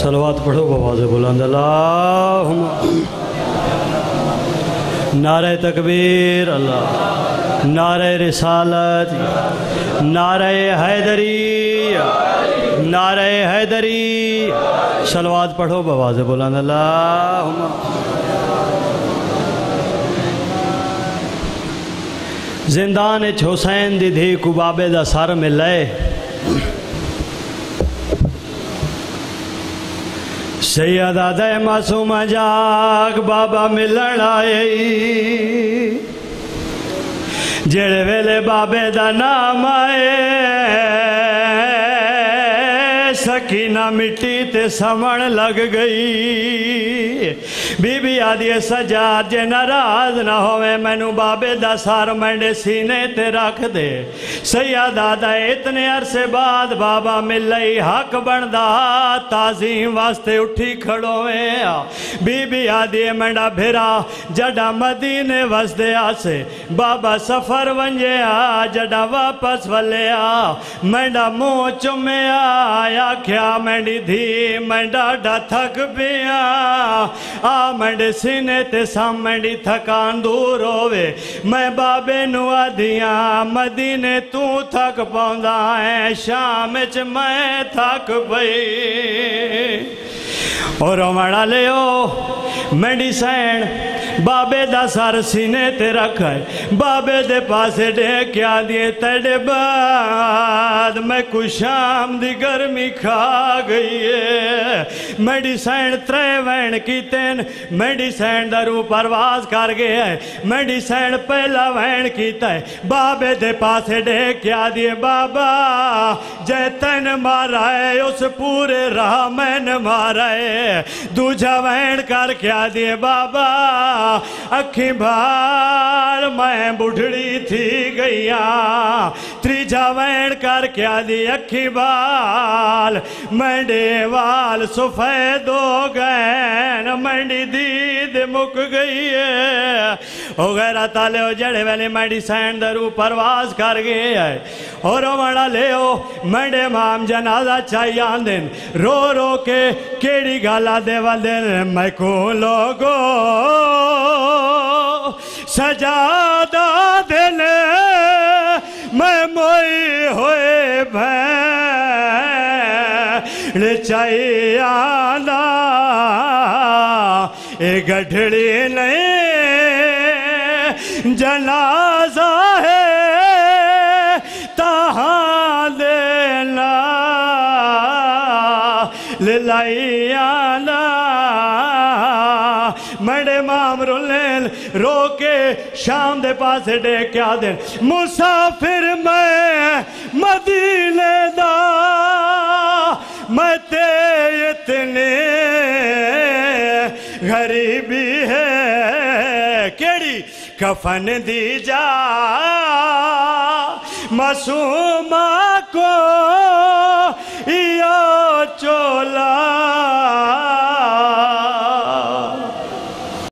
صلوات پڑھو بآواز بلند اللہم نعرہ تکبیر اللہ، نعرہ رسالت، نعرہ حیدری، نعرہ حیدری، صلوات پڑھو بآواز بلند اللہم زندان حسین دی دھی کو بابے دا سر ملے سیدہ دے معصوم جاگ بابا ملن آئے جڑے ویلے بابے دا نام آئے سکینہ مٹی تے سمن لگ گئی بی بی آدھی سجاد جے ناراض نہ ہوئے مینو بابے دا سار منڈے سینے تے رکھ دے سیدہ دا اتنے عرصے بعد بابا مل لئی حق بندہ تعظیم واسطے اٹھی کھڑوئے بی بی آدھی منڈا بھیرا جڑا مدینے واسطے آسے بابا سفر ونجے جڑا واپس ولے منڈا منہ چمے آیا کیا منڈی دھی منڈا ڈا تھک پیا منڈے سینے تے سام منڈی تھکان دور ہوئے میں بابے نو آدھیاں مدینے تو تھک پاؤندا ہے شام چ میں تھک پئی اور مڑا لیو منڈی سین بابے دا سر سینے تے رکھائے بابے دے پاسے ڈے کیا دیے تیڑے بعد میں کو شام دی گرمی کھا گئی ہے میڈی سین ترے وین کی تین میڈی سین درو پرواز کر گئے ہے میڈی سین پہلا وین کیتا ہے بابے دے پاسے ڈے کیا دیے بابا جے تین مارا ہے اس پورے راہ میں نے مارا ہے دوجہ وین کر کیا دیے بابا اکھی بھار میں بڑھڑی تھی گئیا تریجہ وین کر کیا دی اکھی بھال منڈے وال سفید ہو گئے منڈی دید مک گئی ہے او غیرہ تالے ہو جڑے ویلے منڈی سین درو پرواز کر گئے ہے اور مڑا لے ہو منڈے مام جنازہ چاہیے آندن رو رو کے کیڑی گالا دے والدن میں کو لوگو سجادہ دلے میں موئی ہوئے بھین چاہیے آنا اے گھڑڑی نہیں جنازہ ہے تہاں دینا للائی آنا مڑے مام رولین رو کے شام دے پاسے ڈے کیا دین مسافر میں مدینے دا میں تے اتنے غریبی ہے کیڑی کفن دی جا معصومہ کو یا چولا